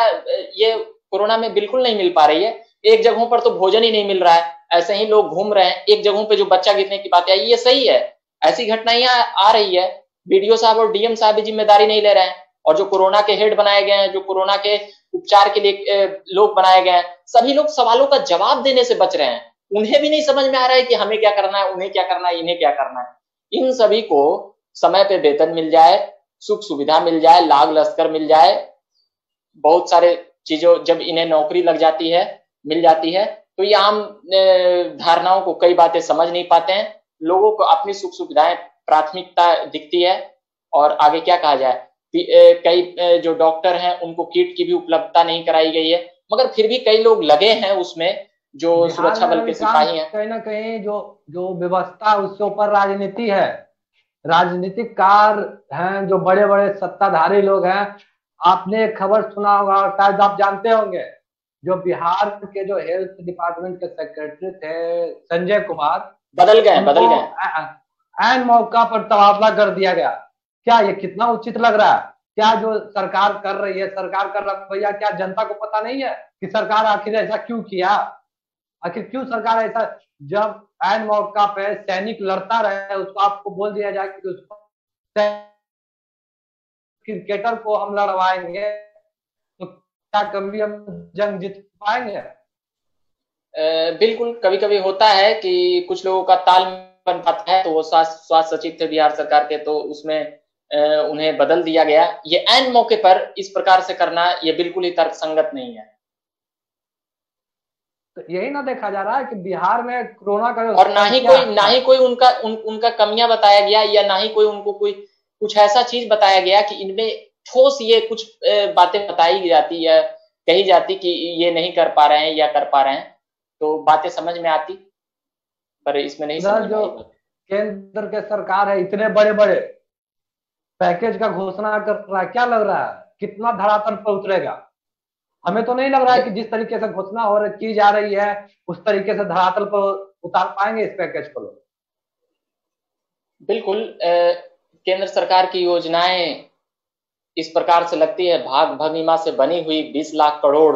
[SPEAKER 2] ये कोरोना में बिल्कुल नहीं मिल पा रही है। एक जगहों पर तो भोजन ही नहीं मिल रहा है, ऐसे ही लोग घूम रहे हैं। एक जगहों पे जो बच्चा गिरने की बात है, ये सही है, ऐसी घटनाएं आ रही है। बीडीओ साहब और डीएम साहब भी जिम्मेदारी नहीं ले रहे हैं और जो कोरोना के हेड बनाए गए हैं, जो कोरोना के उपचार के लिए लोग बनाए गए हैं, सभी लोग सवालों का जवाब देने से बच रहे हैं। उन्हें भी नहीं समझ में आ रहा है कि हमें क्या करना है, उन्हें क्या करना है, इन्हें क्या करना है। इन सभी को समय पे वेतन मिल जाए, सुख सुविधा मिल जाए, लाग लश्कर मिल जाए, बहुत सारे चीजों जब इन्हें नौकरी लग जाती है, मिल जाती है, तो ये आम धारणाओं को कई बातें समझ नहीं पाते हैं। लोगों को अपनी सुख सुविधाएं प्राथमिकता दिखती है और आगे क्या कहा जाए। कई जो डॉक्टर हैं उनको किट की भी उपलब्धता नहीं कराई गई है, मगर फिर भी कई लोग लगे हैं उसमें, जो सुरक्षा बल के सिपाही हैं।
[SPEAKER 3] कहीं ना कहीं जो जो व्यवस्था उसके ऊपर राजनीति है, राजनीतिक कार हैं, जो बड़े बड़े सत्ताधारी लोग हैं। आपने एक खबर सुना होगा और शायद आप जानते होंगे, जो बिहार के जो हेल्थ डिपार्टमेंट के सेक्रेटरी थे संजय कुमार,
[SPEAKER 2] बदल गए
[SPEAKER 3] ऐन मौका पर तबादला कर दिया गया। क्या ये कितना उचित लग रहा है? क्या जो सरकार कर रही है, सरकार कर रहा भैया, क्या जनता को पता नहीं है कि सरकार आखिर ऐसा क्यों किया? आखिर क्यों सरकार ऐसा, जब ऐन मौका पे सैनिक लड़ता रहे उसको आपको बोल दिया जाए कि उसको क्रिकेटर को हम लड़वाएंगे, तो क्या कभी हम जंग जीत पाएंगे?
[SPEAKER 2] बिल्कुल, कभी कभी होता है कि कुछ लोगों का ताल बन पाता है, तो वो स्वास्थ्य सचिव थे बिहार सरकार के, तो उसमें उन्हें बदल दिया गया। ये ऐन मौके पर इस प्रकार से करना ये बिल्कुल ही तर्कसंगत नहीं है।
[SPEAKER 3] तो यही ना देखा जा रहा है कि बिहार में कोरोना का
[SPEAKER 2] और ना ही कोई उनका कमियां बताया गया, या ना ही कोई उनको कोई कुछ ऐसा चीज बताया गया कि इनमें ठोस ये कुछ बातें बताई जाती या कही जाती कि ये नहीं कर पा रहे हैं या कर पा रहे हैं, तो बातें समझ में आती, पर इसमें नहीं समझ में आई।
[SPEAKER 3] केंद्र के सरकार है, इतने बड़े बड़े पैकेज का घोषणा कर रहा है, क्या लग रहा है कितना धरातल पर उतरेगा? हमें तो नहीं लग रहा है कि जिस तरीके से घोषणा की जा रही है उस तरीके से धरातल पर उतार पाएंगे इस पैकेज को लोग।
[SPEAKER 2] बिल्कुल, केंद्र सरकार की योजनाएं इस प्रकार से लगती है भाग भंगिमा से बनी हुई 20 लाख करोड़,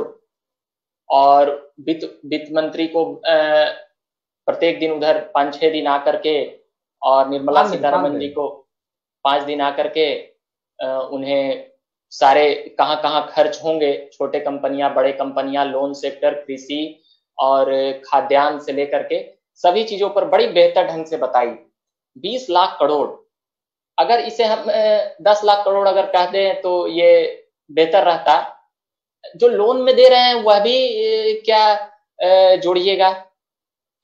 [SPEAKER 2] और वित्त मंत्री को प्रत्येक दिन उधर 5-6 दिन आकर के, और निर्मला सीतारमण जी को 5 दिन आकर के उन्हें सारे कहाँ खर्च होंगे, छोटे कंपनियां, बड़े कंपनियां, लोन सेक्टर, कृषि और खाद्यान्न से लेकर के सभी चीजों पर बड़ी बेहतर ढंग से बताई। 20 लाख करोड़, अगर इसे हम 10 लाख करोड़ अगर कह दें तो ये बेहतर रहता। जो लोन में दे रहे हैं वह भी क्या जोड़िएगा,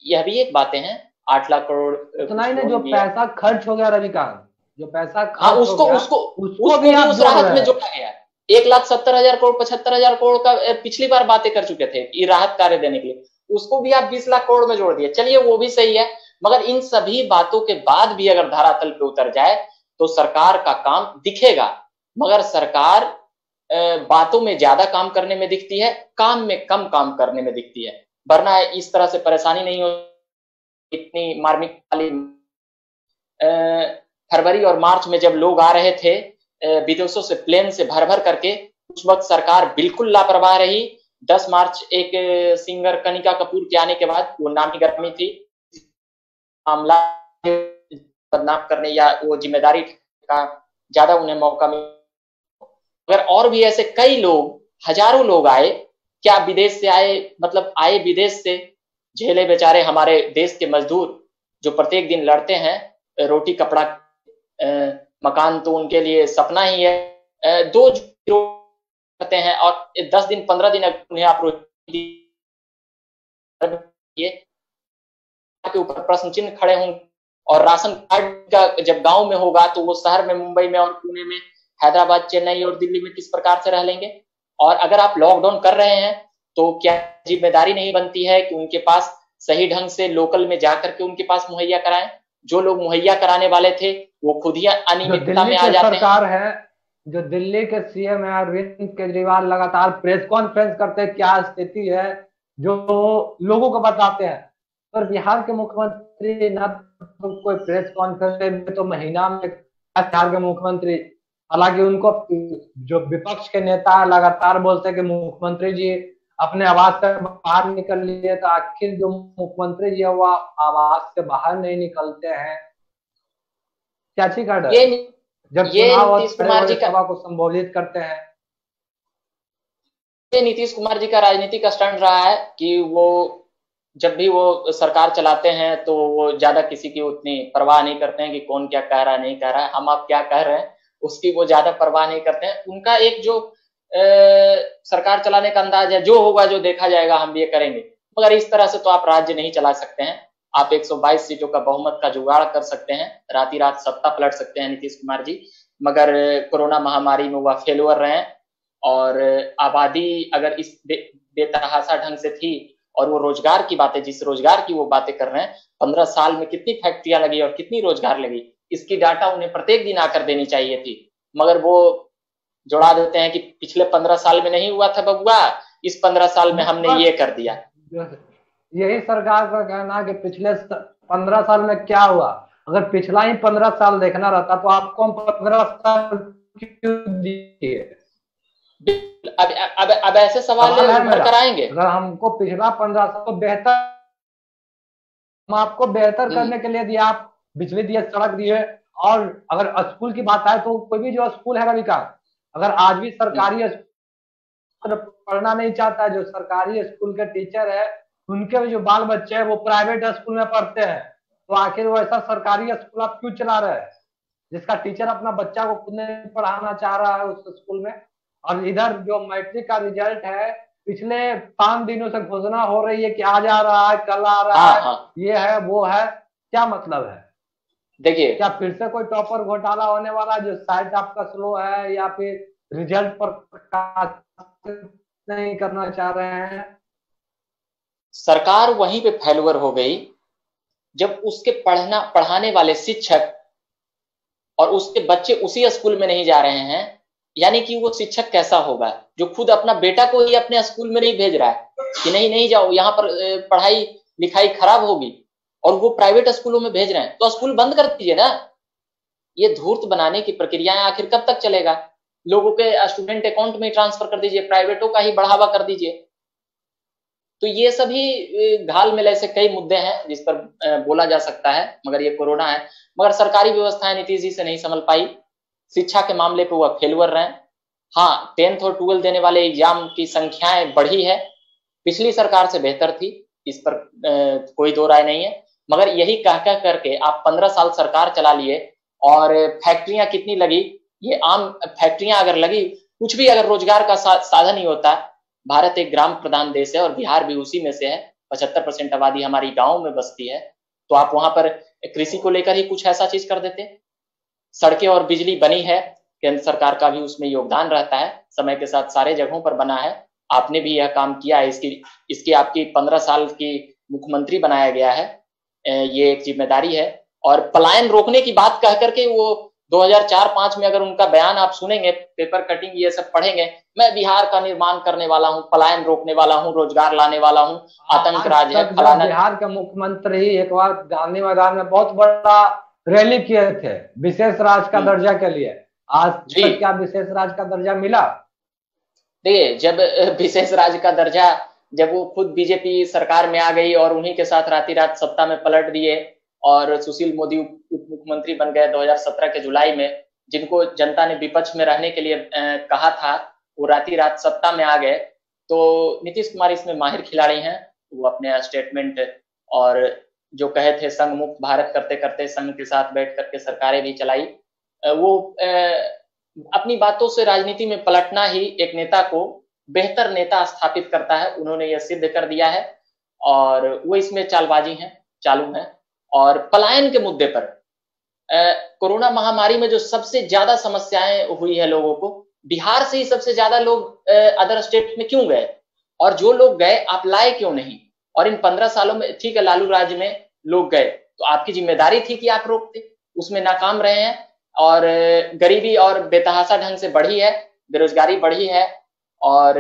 [SPEAKER 2] यह भी एक बातें हैं। 8 लाख करोड़
[SPEAKER 3] उतना ही नहीं, जो पैसा खर्च हो गया रविकांत, जो पैसा
[SPEAKER 2] हाँ
[SPEAKER 3] खर्च हो गया
[SPEAKER 2] उसको भी उस राहत में जोड़ा गया। 1,70,000 करोड़ 75,000 करोड़ का पिछली बार बातें कर चुके थे ये राहत कार्य देने के लिए, उसको भी आप 20 लाख करोड़ में जोड़ दिए। चलिए वो भी सही है, मगर इन सभी बातों के बाद भी अगर धरातल पे उतर जाए तो सरकार का काम दिखेगा, मगर सरकार बातों में ज्यादा काम करने में दिखती है, काम में कम काम करने में दिखती है। वरना इस तरह से परेशानी नहीं हो इतनी मार्मिक वाली। फरवरी और मार्च में जब लोग आ रहे थे विदेशों से प्लेन से भर भर करके, उस वक्त सरकार बिल्कुल लापरवाह रही। 10 मार्च एक सिंगर कनिका कपूर के आने के बाद, वो नामी गर्मी थी, मामला बदनाम करने या वो जिम्मेदारी का ज्यादा उन्हें मौका मिला। अगर और भी ऐसे कई लोग, हजारों लोग आए, क्या विदेश से आए, मतलब आए विदेश से, झेले बेचारे हमारे देश के मजदूर जो प्रत्येक दिन लड़ते हैं, रोटी कपड़ा मकान तो उनके लिए सपना ही है। दो करते हैं और 10 दिन 15 दिन उन्हें आप के ऊपर प्रश्न चिन्ह खड़े होंगे। और राशन कार्ड का जब गांव में होगा तो वो शहर में, मुंबई में और पुणे में, हैदराबाद, चेन्नई और दिल्ली में किस प्रकार से रह लेंगे। और अगर आप लॉकडाउन कर रहे हैं तो क्या जिम्मेदारी नहीं बनती है कि उनके पास सही ढंग से लोकल में जाकर के उनके पास मुहैया कराएं। जो लोग मुहैया कराने वाले थे वो खुद ही अनियमितता में आ जाते
[SPEAKER 3] सरकार है, जो दिल्ली के सीएम है अरविंद केजरीवाल लगातार प्रेस कॉन्फ्रेंस करते हैं, क्या स्थिति है जो लोगों को बताते हैं। पर बिहार के मुख्यमंत्री न तो कोई प्रेस कॉन्फ्रेंस में, तो महीना में बिहार के मुख्यमंत्री, हालांकि उनको जो विपक्ष के नेता लगातार बोलते हैं कि मुख्यमंत्री जी अपने आवास से बाहर निकल लिए, तो आखिर जो मुख्यमंत्री जी है वो आवास से बाहर नहीं निकलते हैं, क्या चीज का डर? जब चुनाव और सभा को संबोधित करते हैं।
[SPEAKER 2] ये नीतीश कुमार जी का राजनीतिक स्टंट रहा है कि वो जब भी वो सरकार चलाते हैं तो वो ज्यादा किसी की उतनी परवाह नहीं करते हैं कि कौन क्या कह रहा है, नहीं कह रहा है, हम आप क्या कह रहे हैं उसकी वो ज्यादा परवाह नहीं करते हैं। उनका एक जो सरकार चलाने का अंदाज है, जो होगा जो देखा जाएगा, हम ये करेंगे। मगर इस तरह से तो आप राज्य नहीं चला सकते हैं। आप 122 सीटों का बहुमत का जुगाड़ कर सकते हैं, राती रात सत्ता पलट सकते हैं नीतीश कुमार जी, मगर कोरोना महामारी में वह फेलवर रहे। और आबादी अगर इस बेतहाशा ढंग से थी, और वो रोजगार की बातें, जिस रोजगार की वो बातें कर रहे हैं, 15 साल में कितनी फैक्ट्रियां लगी और कितनी रोजगार लगी, इसकी डाटा उन्हें प्रत्येक दिन आकर देनी चाहिए थी। मगर वो जोड़ा देते हैं कि पिछले 15 साल में नहीं हुआ था बबुआ, इस 15 साल में हमने ये कर दिया।
[SPEAKER 3] यही सरकार का कहना कि पिछले 15 साल में क्या हुआ। अगर पिछला ही 15 साल देखना रहता तो आपको 15 साल क्यों दिए?
[SPEAKER 2] अब ऐसे सवाल कराएंगे।
[SPEAKER 3] अगर हमको पिछला 15 साल को बेहतर, हम आपको बेहतर करने के लिए दिया, आप बिजली दिए, सड़क दिए, और अगर स्कूल की बात आए तो कोई भी जो स्कूल है रविका, अगर आज भी सरकारी स्कूल पढ़ना नहीं चाहता है, जो सरकारी स्कूल के टीचर है उनके भी जो बाल बच्चे हैं वो प्राइवेट स्कूल में पढ़ते हैं, तो आखिर वो ऐसा सरकारी स्कूल आप क्यों चला रहे हैं जिसका टीचर अपना बच्चा को खुद नहीं पढ़ाना चाह रहा है उस स्कूल में। और इधर जो मैट्रिक का रिजल्ट है, पिछले 5 दिनों से घोषणा हो रही है कि आज आ रहा है, कल आ रहा है, ये है वो है, क्या मतलब है?
[SPEAKER 2] देखिए,
[SPEAKER 3] क्या फिर से कोई टॉपर घोटाला होने वाला है जो साइट आपका स्लो है, या फिर रिजल्ट पर नहीं करना चाह रहे हैं?
[SPEAKER 2] सरकार वहीं पे फेलवर हो गई जब उसके पढ़ाने वाले शिक्षक और उसके बच्चे उसी स्कूल में नहीं जा रहे हैं। यानी कि वो शिक्षक कैसा होगा जो खुद अपना बेटा को ही अपने स्कूल में नहीं भेज रहा है कि नहीं जाओ, यहाँ पर पढ़ाई लिखाई खराब होगी, और वो प्राइवेट स्कूलों में भेज रहे हैं, तो स्कूल बंद कर दीजिए ना। ये धूर्त बनाने की प्रक्रियाएं आखिर कब तक चलेगा? लोगों के स्टूडेंट अकाउंट में ट्रांसफर कर दीजिए, प्राइवेटों का ही बढ़ावा कर दीजिए। तो ये सभी घाल में ऐसे कई मुद्दे हैं जिस पर बोला जा सकता है, मगर ये कोरोना है। मगर सरकारी व्यवस्थाएं नीतीश जी से नहीं संभल पाई। शिक्षा के मामले पे वह फेलवर रहे। हाँ, 10th और 12th देने वाले एग्जाम की संख्याएं बढ़ी है, पिछली सरकार से बेहतर थी, इस पर कोई दो राय नहीं है। मगर यही कह कह करके आप 15 साल सरकार चला लिए और फैक्ट्रियां कितनी लगी, ये आम फैक्ट्रियां अगर लगी, कुछ भी अगर रोजगार का साधन ही होता। भारत एक ग्राम प्रधान देश है और बिहार भी उसी में से है। 75% आबादी हमारी गांव में बसती है, तो आप वहां पर कृषि को लेकर ही कुछ ऐसा चीज कर देते। सड़कें और बिजली बनी है, केंद्र सरकार का भी उसमें योगदान रहता है, समय के साथ सारे जगहों पर बना है, आपने भी यह काम किया है। इसकी आपकी 15 साल की मुख्यमंत्री बनाया गया है, ये एक जिम्मेदारी है। और पलायन रोकने की बात कह करके वो 2004-5 में अगर उनका बयान आप सुनेंगे, पेपर कटिंग ये सब पढ़ेंगे, मैं बिहार का निर्माण करने वाला हूँ, पलायन रोकने वाला हूँ, रोजगार लाने वाला हूँ, आतंक राज है फलाना।
[SPEAKER 3] बिहार के मुख्यमंत्री एक बार गांधी मैदान में बहुत बड़ा रैली किए थे विशेष राज्य का दर्जा के लिए। आज तक क्या विशेष राज्य का दर्जा मिला?
[SPEAKER 2] देखिए, जब विशेष राज्य का दर्जा, जब वो खुद बीजेपी सरकार में आ गई और उन्हीं के साथ राती रात सत्ता में पलट दिए और सुशील मोदी उप मुख्यमंत्री बन गए 2017 के जुलाई में, जिनको जनता ने विपक्ष में रहने के लिए कहा था, वो राती रात सत्ता में आ गए। तो नीतीश कुमार इसमें माहिर खिलाड़ी हैं। वो अपने स्टेटमेंट और जो कहे थे संघ मुक्त भारत करते करते संघ के साथ बैठ करके सरकारें भी चलाई, वो अपनी बातों से राजनीति में पलटना ही एक नेता को बेहतर नेता स्थापित करता है। उन्होंने यह सिद्ध कर दिया है और वो इसमें चालबाजी है, चालू है। और पलायन के मुद्दे पर कोरोना महामारी में जो सबसे ज्यादा समस्याएं हुई है लोगों को, बिहार से ही सबसे ज्यादा लोग अदर स्टेट में क्यों गए, और जो लोग गए आप लाए क्यों नहीं? और इन 15 सालों में, ठीक है लालू राज में लोग गए तो आपकी जिम्मेदारी थी कि आप रोकते, उसमें नाकाम रहे हैं। और गरीबी और बेतहाशा ढंग से बढ़ी है, बेरोजगारी बढ़ी है, और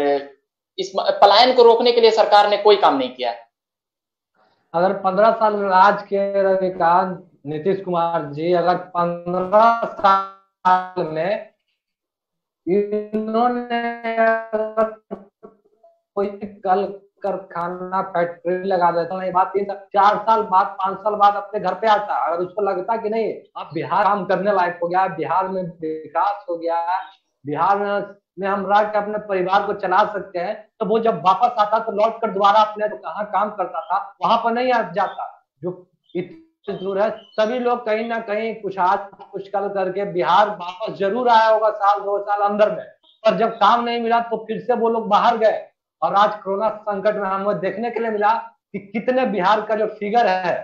[SPEAKER 2] इस पलायन को रोकने के लिए सरकार ने कोई काम नहीं किया।
[SPEAKER 3] अगर 15 साल राज के रविकांत नीतीश कुमार जी, अगर 15 साल में इन्होंने कोई कल कारखाना फैक्ट्री लगा देता, नहीं बात 4 साल बाद 5 साल बाद अपने घर पे आता, अगर उसको लगता कि नहीं अब बिहार काम करने लायक हो गया, बिहार में विकास हो गया, बिहार में हम रह के अपने परिवार को चला सकते हैं, तो वो जब वापस आता तो लौट कर दोबारा अपने तो कहाँ काम करता था वहां पर नहीं आ जाता। जो इतनी दूर है, सभी लोग कहीं ना कहीं कुछ आज कुछ कल करके बिहार वापस जरूर आया होगा 1-2 साल अंदर में, पर जब काम नहीं मिला तो फिर से वो लोग बाहर गए। और आज कोरोना संकट में हमें देखने के लिए मिला कि कितने बिहार का जो फिगर है,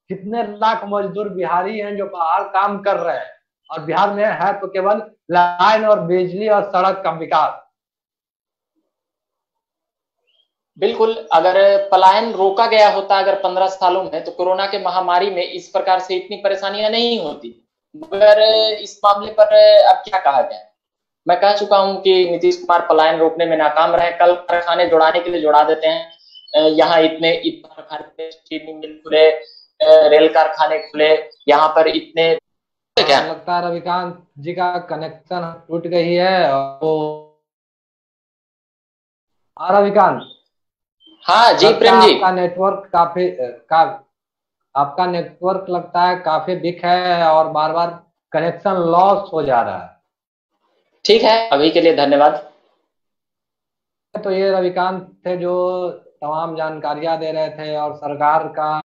[SPEAKER 3] कितने लाख मजदूर बिहारी हैं जो बाहर काम कर रहे हैं, और बिहार में है तो केवल लाइन और बिजली और सड़क का विकास।
[SPEAKER 2] बिल्कुल, अगर पलायन रोका गया होता अगर 15 सालों में, तो कोरोना के महामारी में इस प्रकार से इतनी परेशानियां नहीं होती। मगर इस मामले पर अब क्या कहा जाए? मैं कह चुका हूं कि नीतीश कुमार पलायन रोकने में नाकाम रहे। कल कारखाने जुड़ाने के लिए जुड़ा देते हैं, यहाँ इतने कारखाने, चीनी मिल खुले, रेल कारखाने खुले, यहाँ पर इतने, क्या
[SPEAKER 3] लगता है रविकांत जी का कनेक्शन टूट गई है। और रविकांत,
[SPEAKER 2] हाँ जी प्रेम जी,
[SPEAKER 3] आपका नेटवर्क आपका नेटवर्क लगता है काफी वीक है और बार बार कनेक्शन लॉस हो जा रहा है।
[SPEAKER 2] ठीक है, अभी के लिए धन्यवाद।
[SPEAKER 3] तो ये रविकांत थे जो तमाम जानकारियां दे रहे थे और सरकार का